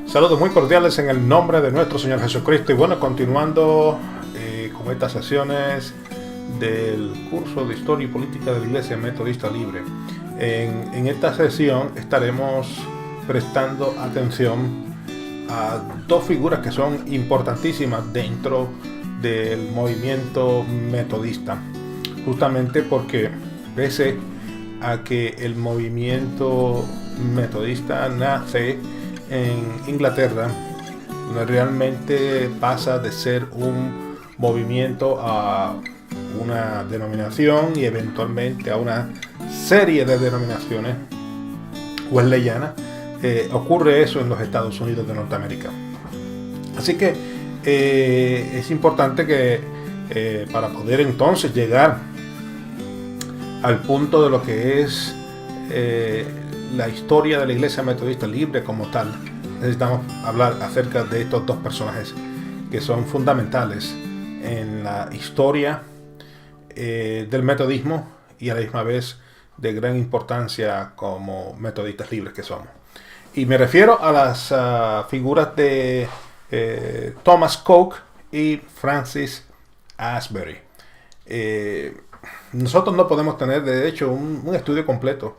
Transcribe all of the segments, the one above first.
Saludos muy cordiales en el nombre de nuestro Señor Jesucristo. Y bueno, continuando con estas sesiones del curso de Historia y Política de la Iglesia Metodista Libre. En esta sesión estaremos prestando atención a dos figuras que son importantísimas dentro del movimiento metodista. Justamente porque pese a que el movimiento metodista nace en Inglaterra, realmente pasa de ser un movimiento a una denominación y eventualmente a una serie de denominaciones wesleyanas. Ocurre eso en los Estados Unidos de Norteamérica. Así que es importante que para poder entonces llegar al punto de lo que es la historia de la Iglesia Metodista Libre como tal, necesitamos hablar acerca de estos dos personajes que son fundamentales en la historia del metodismo y a la misma vez de gran importancia como metodistas libres que somos. Y me refiero a las figuras de Thomas Coke y Francis Asbury. Nosotros no podemos tener, de hecho, un estudio completo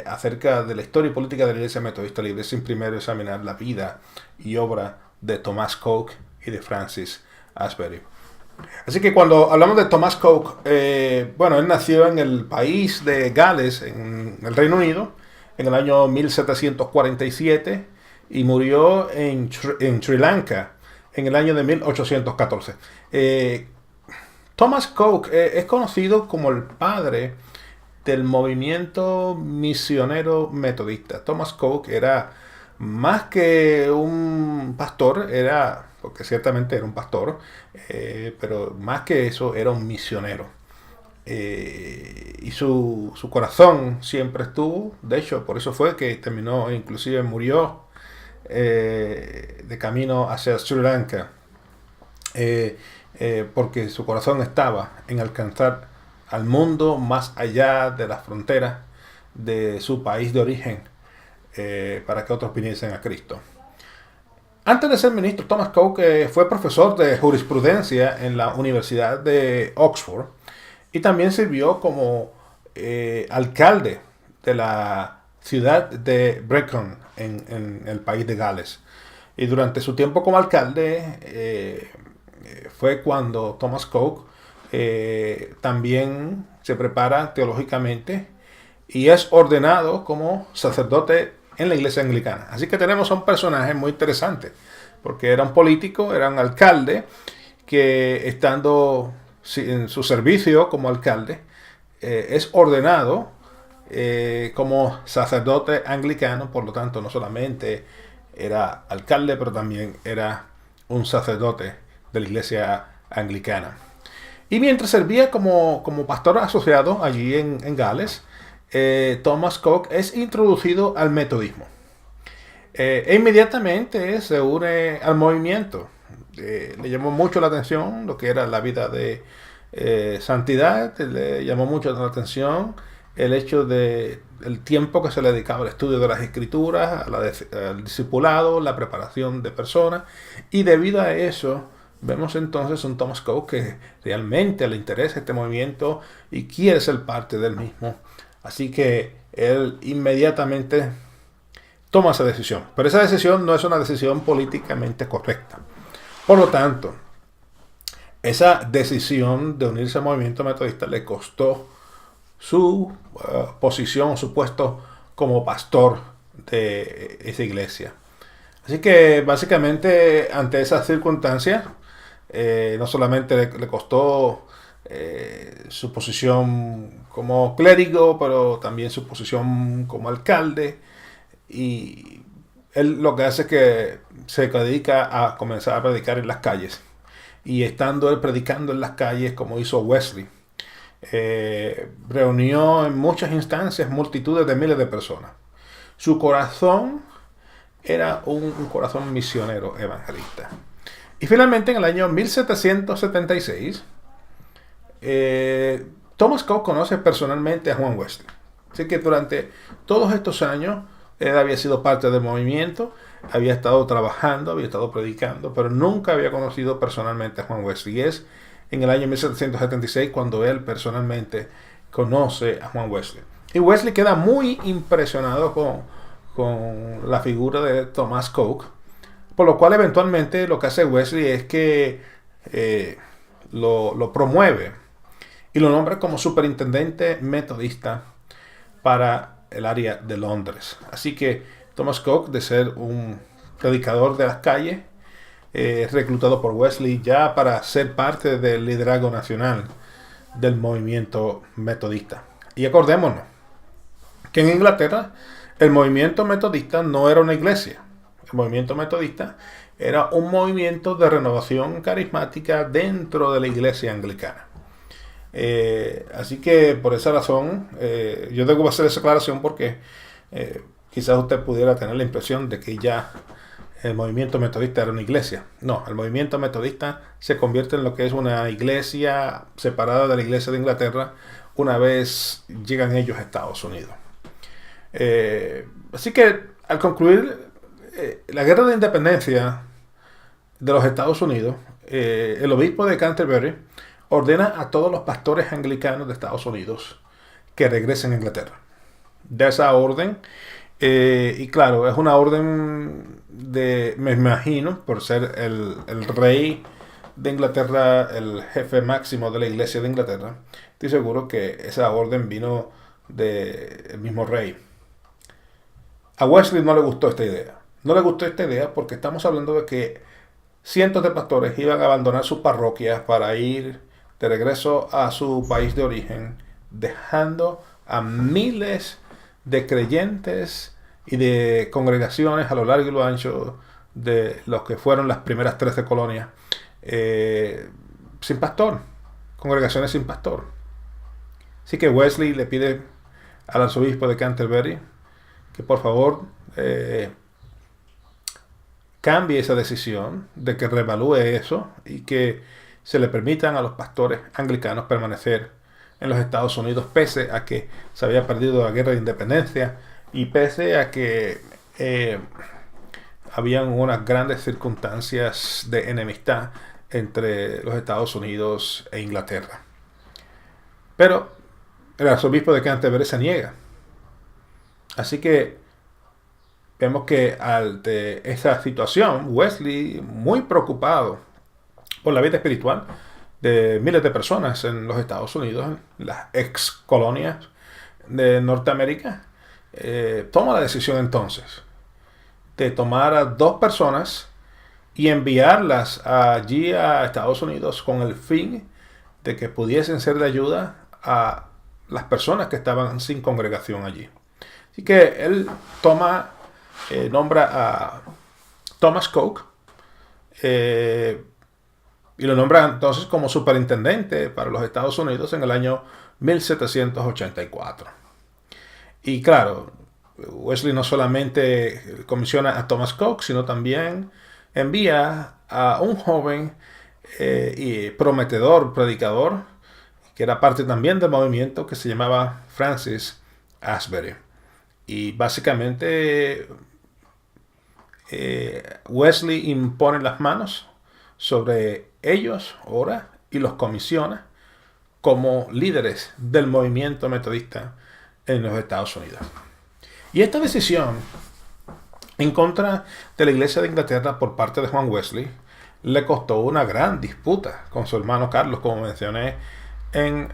acerca de la historia y política de la Iglesia Metodista Libre sin primero examinar la vida y obra de Thomas Coke y de Francis Asbury. Así que cuando hablamos de Thomas Coke, él nació en el país de Gales, en el Reino Unido, en el año 1747 y murió en Sri Lanka en el año de 1814. Thomas Coke es conocido como el padre del movimiento misionero metodista. Thomas Coke era más que un pastor, porque ciertamente era un pastor, pero más que eso era un misionero. Y su corazón siempre estuvo, de hecho, por eso fue que terminó, inclusive murió de camino hacia Sri Lanka, porque su corazón estaba en alcanzar al mundo más allá de las fronteras de su país de origen, para que otros viniesen a Cristo. Antes de ser ministro, Thomas Coke fue profesor de jurisprudencia en la Universidad de Oxford y también sirvió como alcalde de la ciudad de Brecon en el país de Gales. Y durante su tiempo como alcalde fue cuando Thomas Coke también se prepara teológicamente y es ordenado como sacerdote en la iglesia anglicana. Así que tenemos a un personaje muy interesante, porque era un político, era un alcalde que, estando en su servicio como alcalde, es ordenado como sacerdote anglicano. Por lo tanto, no solamente era alcalde, pero también era un sacerdote de la iglesia anglicana. Y mientras servía como pastor asociado allí en Gales, Thomas Coke es introducido al metodismo. E inmediatamente se une al movimiento. Le llamó mucho la atención lo que era la vida de santidad. Le llamó mucho la atención el hecho de el tiempo que se le dedicaba al estudio de las escrituras, al discipulado, la preparación de personas. Y debido a eso, vemos entonces un Thomas Coke que realmente le interesa este movimiento y quiere ser parte del mismo. Así que él inmediatamente toma esa decisión. Pero esa decisión no es una decisión políticamente correcta. Por lo tanto, esa decisión de unirse al movimiento metodista le costó su posición, su puesto como pastor de esa iglesia. Así que básicamente ante esas circunstancias, no solamente le costó su posición como clérigo, pero también su posición como alcalde. Y él lo que hace es que se dedica a comenzar a predicar en las calles. Y estando él predicando en las calles, como hizo Wesley, reunió en muchas instancias multitudes de miles de personas. Su corazón era un corazón misionero evangelista. Y finalmente, en el año 1776, Thomas Coke conoce personalmente a Juan Wesley. Así que durante todos estos años, él había sido parte del movimiento, había estado trabajando, había estado predicando, pero nunca había conocido personalmente a Juan Wesley. Y es en el año 1776 cuando él personalmente conoce a Juan Wesley. Y Wesley queda muy impresionado con la figura de Thomas Coke, por lo cual eventualmente lo que hace Wesley es que lo promueve y lo nombra como superintendente metodista para el área de Londres. Así que Thomas Coke, de ser un predicador de las calles, reclutado por Wesley ya para ser parte del liderazgo nacional del movimiento metodista. Y acordémonos que en Inglaterra el movimiento metodista no era una iglesia. El movimiento metodista era un movimiento de renovación carismática dentro de la iglesia anglicana. Así que por esa razón yo debo hacer esa aclaración porque quizás usted pudiera tener la impresión de que ya el movimiento metodista era una iglesia. No, el movimiento metodista se convierte en lo que es una iglesia separada de la iglesia de Inglaterra una vez llegan ellos a Estados Unidos. Así que al concluir la guerra de independencia de los Estados Unidos, el obispo de Canterbury ordena a todos los pastores anglicanos de Estados Unidos que regresen a Inglaterra. De esa orden, y claro, es una orden de, me imagino, por ser el rey de Inglaterra, el jefe máximo de la iglesia de Inglaterra, estoy seguro que esa orden vino del mismo rey. A Wesley no le gustó esta idea. No le gustó esta idea porque estamos hablando de que cientos de pastores iban a abandonar sus parroquias para ir de regreso a su país de origen, dejando a miles de creyentes y de congregaciones a lo largo y lo ancho de los que fueron las primeras 13 colonias sin pastor, congregaciones sin pastor. Así que Wesley le pide al arzobispo de Canterbury que por favor cambie esa decisión, de que reevalúe eso y que se le permitan a los pastores anglicanos permanecer en los Estados Unidos, pese a que se había perdido la guerra de independencia y pese a que habían unas grandes circunstancias de enemistad entre los Estados Unidos e Inglaterra. Pero el arzobispo de Canterbury se niega. Así que vemos que ante esa situación, Wesley, muy preocupado por la vida espiritual de miles de personas en los Estados Unidos, las ex colonias de Norteamérica, toma la decisión entonces de tomar a 2 personas y enviarlas allí a Estados Unidos con el fin de que pudiesen ser de ayuda a las personas que estaban sin congregación allí. Así que él nombra a Thomas Coke y lo nombra entonces como superintendente para los Estados Unidos en el año 1784. Y claro, Wesley no solamente comisiona a Thomas Coke, sino también envía a un joven y prometedor predicador que era parte también del movimiento, que se llamaba Francis Asbury. Y básicamente Wesley impone las manos sobre ellos, ora, y los comisiona como líderes del movimiento metodista en los Estados Unidos. Y esta decisión en contra de la Iglesia de Inglaterra por parte de Juan Wesley le costó una gran disputa con su hermano Carlos, como mencioné en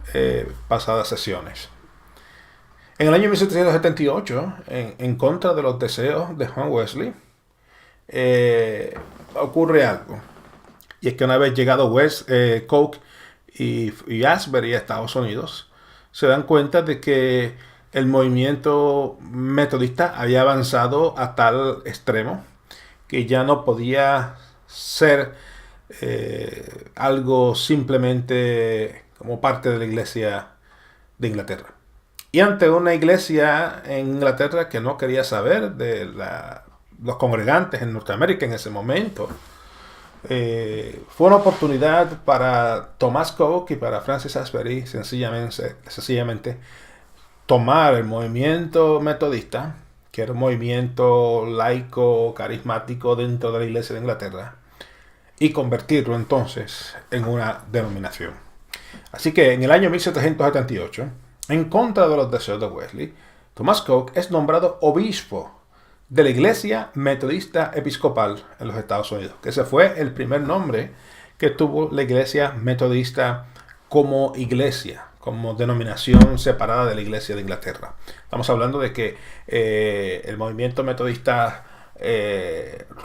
pasadas sesiones. En el año 1778, en contra de los deseos de Juan Wesley, ocurre algo. Y es que una vez llegado Coke y Asbury a Estados Unidos, se dan cuenta de que el movimiento metodista había avanzado a tal extremo que ya no podía ser algo simplemente como parte de la iglesia de Inglaterra. Y ante una iglesia en Inglaterra que no quería saber de los congregantes en Norteamérica en ese momento, fue una oportunidad para Thomas Coke y para Francis Asbury sencillamente tomar el movimiento metodista, que era un movimiento laico, carismático dentro de la Iglesia de Inglaterra, y convertirlo entonces en una denominación. Así que en el año 1778, en contra de los deseos de Wesley, Thomas Coke es nombrado obispo de la Iglesia Metodista Episcopal en los Estados Unidos, que ese fue el primer nombre que tuvo la Iglesia Metodista como iglesia, como denominación separada de la Iglesia de Inglaterra. Estamos hablando de que el movimiento metodista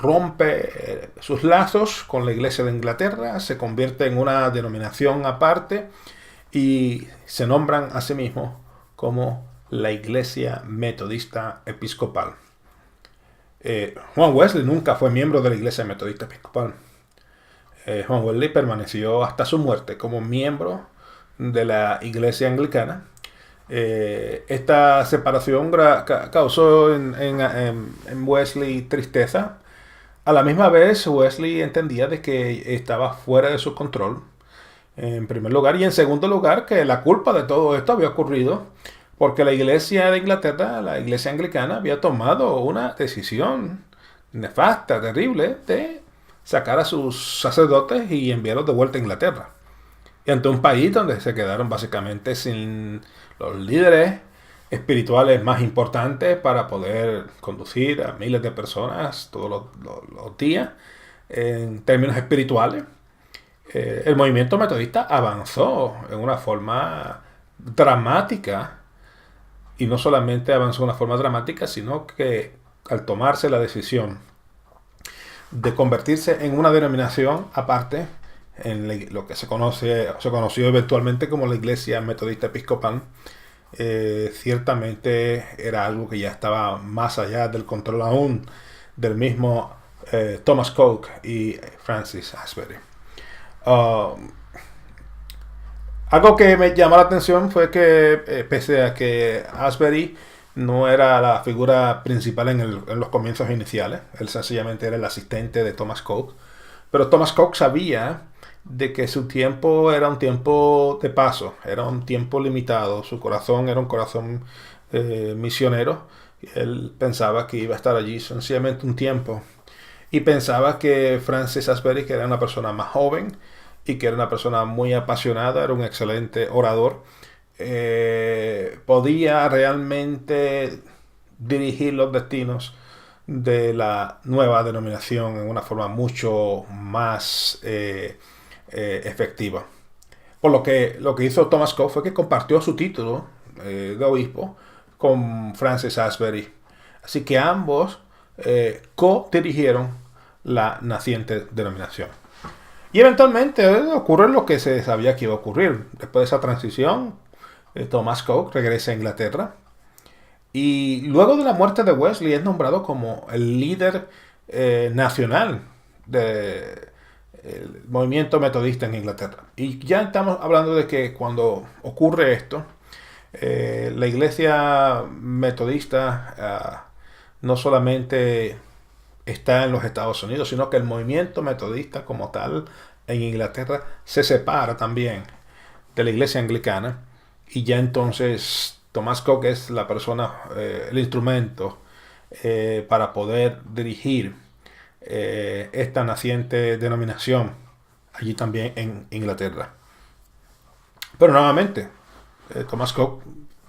rompe sus lazos con la Iglesia de Inglaterra, se convierte en una denominación aparte y se nombran a sí mismos como la Iglesia Metodista Episcopal. Juan Wesley nunca fue miembro de la Iglesia Metodista Episcopal. Juan Wesley permaneció hasta su muerte como miembro de la Iglesia Anglicana. Esta separación causó en Wesley tristeza. A la misma vez, Wesley entendía de que estaba fuera de su control, en primer lugar, y en segundo lugar, que la culpa de todo esto había ocurrido porque la Iglesia de Inglaterra, la Iglesia Anglicana, había tomado una decisión nefasta, terrible, de sacar a sus sacerdotes y enviarlos de vuelta a Inglaterra. Y ante un país donde se quedaron básicamente sin los líderes espirituales más importantes para poder conducir a miles de personas todos los días en términos espirituales, el movimiento metodista avanzó en una forma dramática. Y no solamente avanzó de una forma dramática, sino que al tomarse la decisión de convertirse en una denominación aparte, en lo que se conoció eventualmente como la Iglesia Metodista Episcopal, ciertamente era algo que ya estaba más allá del control aún del mismo Thomas Coke y Francis Asbury. Algo que me llamó la atención fue que, pese a que Asbury no era la figura principal en los comienzos iniciales, él sencillamente era el asistente de Thomas Coke, pero Thomas Coke sabía de que su tiempo era un tiempo de paso, era un tiempo limitado, su corazón era un corazón misionero, él pensaba que iba a estar allí sencillamente un tiempo, y pensaba que Francis Asbury, que era una persona más joven, y que era una persona muy apasionada, era un excelente orador, podía realmente dirigir los destinos de la nueva denominación en una forma mucho más efectiva. Por lo que hizo Thomas Coke fue que compartió su título de obispo con Francis Asbury. Así que ambos co-dirigieron la naciente denominación. Y eventualmente ocurre lo que se sabía que iba a ocurrir. Después de esa transición, Thomas Coke regresa a Inglaterra. Y luego de la muerte de Wesley es nombrado como el líder nacional del movimiento metodista en Inglaterra. Y ya estamos hablando de que cuando ocurre esto, la iglesia metodista no solamente está en los Estados Unidos, sino que el movimiento metodista como tal en Inglaterra se separa también de la iglesia anglicana, y ya entonces Thomas Coke es la persona, el instrumento para poder dirigir esta naciente denominación allí también en Inglaterra. Pero nuevamente, Thomas Coke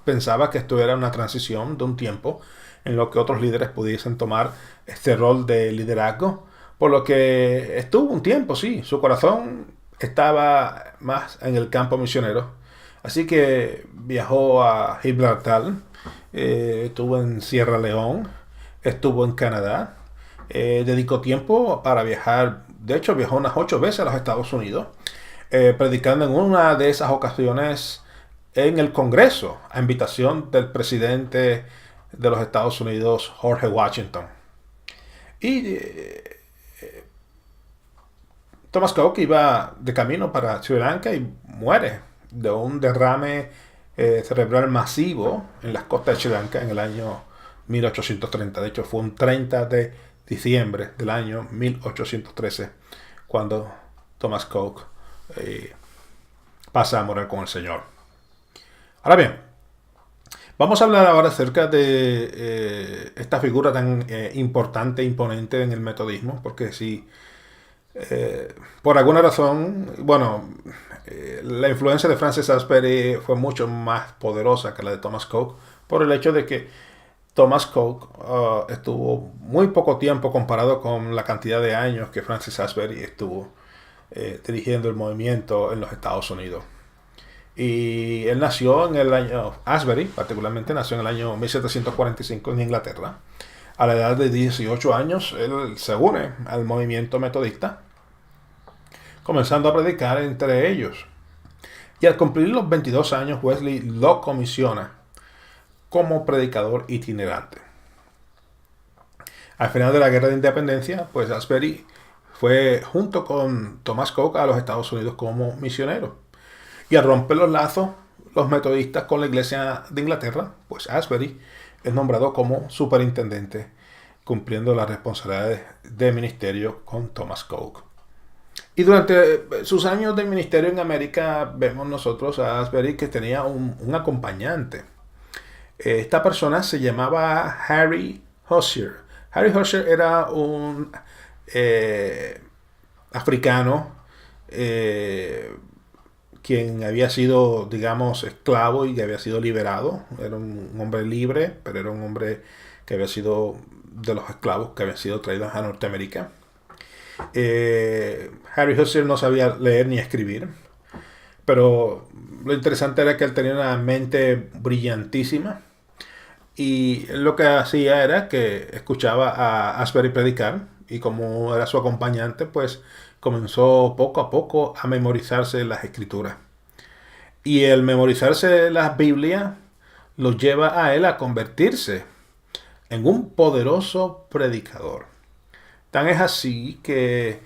pensaba que esto era una transición de un tiempo en lo que otros líderes pudiesen tomar este rol de liderazgo, por lo que estuvo un tiempo, sí, su corazón estaba más en el campo misionero, así que viajó a Gibraltar, estuvo en Sierra León, estuvo en Canadá, dedicó tiempo para viajar, de hecho viajó unas 8 veces a los Estados Unidos, predicando en una de esas ocasiones en el Congreso, a invitación del presidente de los Estados Unidos, George Washington. Y Thomas Coke iba de camino para Sri Lanka y muere de un derrame cerebral masivo en las costas de Sri Lanka en el año 1830. De hecho, fue un 30 de diciembre del año 1813 cuando Thomas Coke pasa a morir con el Señor. Ahora bien, Vamos a hablar ahora acerca de esta figura tan importante e imponente en el metodismo, porque si por alguna razón, bueno, la influencia de Francis Asbury fue mucho más poderosa que la de Thomas Coke, por el hecho de que Thomas Coke estuvo muy poco tiempo comparado con la cantidad de años que Francis Asbury estuvo dirigiendo el movimiento en los Estados Unidos. Y él nació en el año, Asbury particularmente nació en el año 1745 en Inglaterra. A la edad de 18 años, él se une al movimiento metodista, comenzando a predicar entre ellos. Y al cumplir los 22 años, Wesley lo comisiona como predicador itinerante. Al final de la Guerra de Independencia, pues Asbury fue junto con Thomas Coke a los Estados Unidos como misionero. Y al romper los lazos, los metodistas con la Iglesia de Inglaterra, pues Asbury es nombrado como superintendente, cumpliendo las responsabilidades de ministerio con Thomas Coke. Y durante sus años de ministerio en América, vemos nosotros a Asbury que tenía un acompañante. Esta persona se llamaba Harry Hosier. Harry Hosier era un africano quien había sido, digamos, esclavo y que había sido liberado. Era un hombre libre, pero era un hombre que había sido de los esclavos que habían sido traídos a Norteamérica. Harry Hosier no sabía leer ni escribir, pero lo interesante era que él tenía una mente brillantísima y lo que hacía era que escuchaba a Asbury predicar y como era su acompañante, pues comenzó poco a poco a memorizarse las escrituras. Y el memorizarse las Biblias lo lleva a él a convertirse en un poderoso predicador. Tan es así que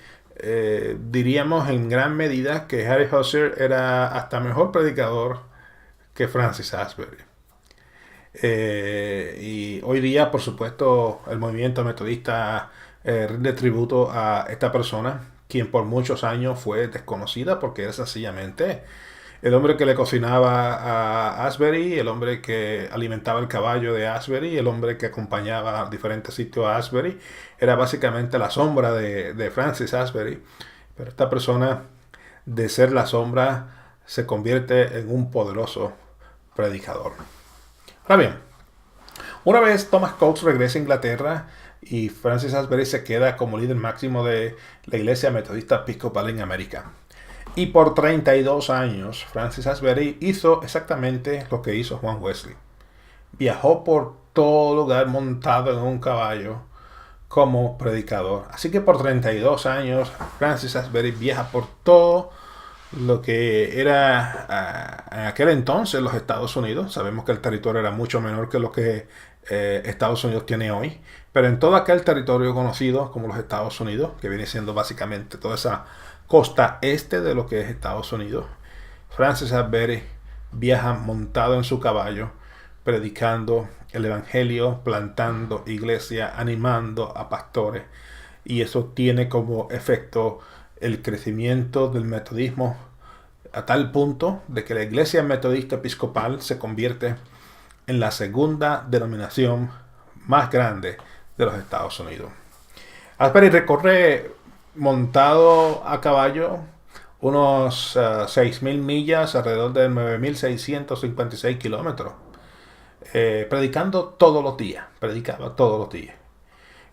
diríamos en gran medida que Harry Hosier era hasta mejor predicador que Francis Asbury. Y hoy día, por supuesto, el movimiento metodista rinde tributo a esta persona, quien por muchos años fue desconocida porque era sencillamente el hombre que le cocinaba a Asbury, el hombre que alimentaba el caballo de Asbury, el hombre que acompañaba a diferentes sitios a Asbury. Era básicamente la sombra de Francis Asbury. Pero esta persona, de ser la sombra, se convierte en un poderoso predicador. Ahora bien, una vez Thomas Coke regresa a Inglaterra y Francis Asbury se queda como líder máximo de la Iglesia Metodista Episcopal en América. Y por 32 años, Francis Asbury hizo exactamente lo que hizo Juan Wesley. Viajó por todo lugar montado en un caballo como predicador. Así que por 32 años, Francis Asbury viaja por todo lo que era en aquel entonces los Estados Unidos. Sabemos que el territorio era mucho menor que lo que Estados Unidos tiene hoy. Pero en todo aquel territorio conocido como los Estados Unidos, que viene siendo básicamente toda esa costa este de lo que es Estados Unidos, Francis Asbury viaja montado en su caballo, predicando el evangelio, plantando iglesia, animando a pastores, y eso tiene como efecto el crecimiento del metodismo a tal punto de que la Iglesia Metodista Episcopal se convierte en la segunda denominación más grande de los Estados Unidos. Asbury recorre montado a caballo unos 6.000 millas, alrededor de 9.656 kilómetros, predicando todos los días, predicaba todos los días.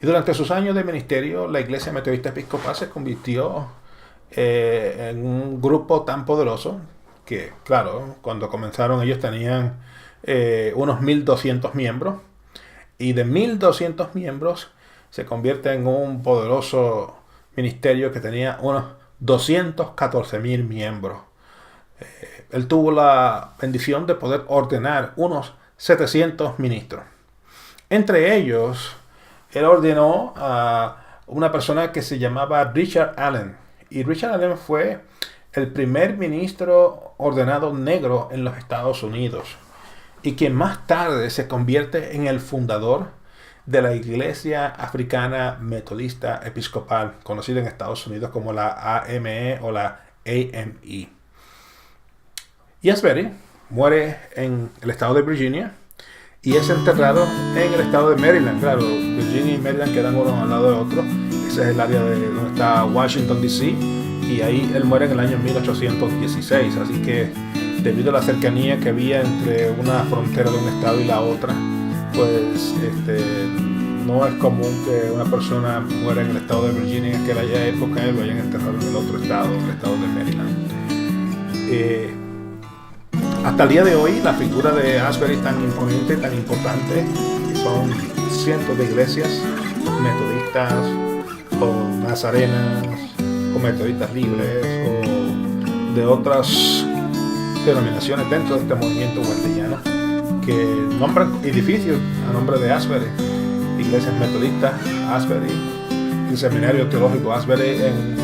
Y durante sus años de ministerio, la Iglesia Metodista Episcopal se convirtió en un grupo tan poderoso que, claro, cuando comenzaron ellos tenían unos 1.200 miembros, y de 1.200 miembros se convierte en un poderoso ministerio que tenía unos 214.000 miembros. Él tuvo la bendición de poder ordenar unos 700 ministros. Entre ellos, él ordenó a una persona que se llamaba Richard Allen. Y Richard Allen fue el primer ministro ordenado negro en los Estados Unidos, y quien más tarde se convierte en el fundador de la Iglesia Africana Metodista Episcopal, conocida en Estados Unidos como la AME o la AME. Y Asbury muere en el estado de Virginia y es enterrado en el estado de Maryland. Claro, Virginia y Maryland quedan uno al lado de otro. Ese es el área de donde está Washington DC, y ahí él muere en el año 1816. Así que debido a la cercanía que había entre una frontera de un estado y la otra, pues no es común que una persona muera en el estado de Virginia en aquella época y lo hayan enterrado en el otro estado, el estado de Maryland. Hasta el día de hoy, la figura de Asbury tan imponente, tan importante, son cientos de iglesias metodistas o nazarenas o metodistas libres o de otras denominaciones dentro de este movimiento wesleyano que nombran edificios a nombre de Asbury. Iglesias metodistas Asbury, el seminario teológico Asbury en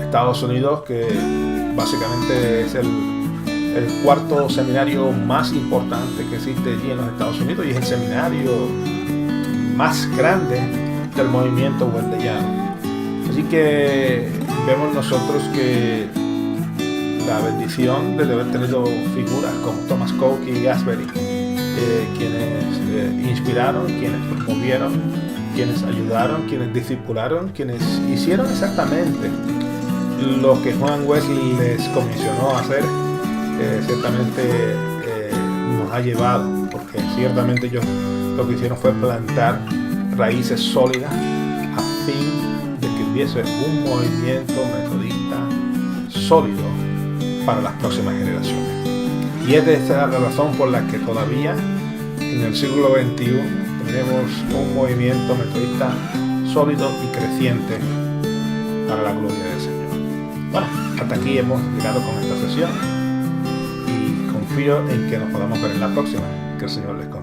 Estados Unidos, que básicamente es el cuarto seminario más importante que existe allí en los Estados Unidos y es el seminario más grande del movimiento wesleyano. Así que vemos nosotros que la bendición de haber tenido figuras como Thomas Coke y Asbury, quienes inspiraron, quienes promovieron, quienes ayudaron, quienes discipularon, quienes hicieron exactamente lo que Juan Wesley les comisionó a hacer, ciertamente nos ha llevado, porque ciertamente ellos lo que hicieron fue plantar raíces sólidas a fin de que hubiese un movimiento metodista sólido para las próximas generaciones. Y es de esta la razón por la que todavía en el siglo XXI tenemos un movimiento metodista sólido y creciente para la gloria del Señor. Bueno, hasta aquí hemos llegado con esta sesión y confío en que nos podamos ver en la próxima. Que el Señor les conceda.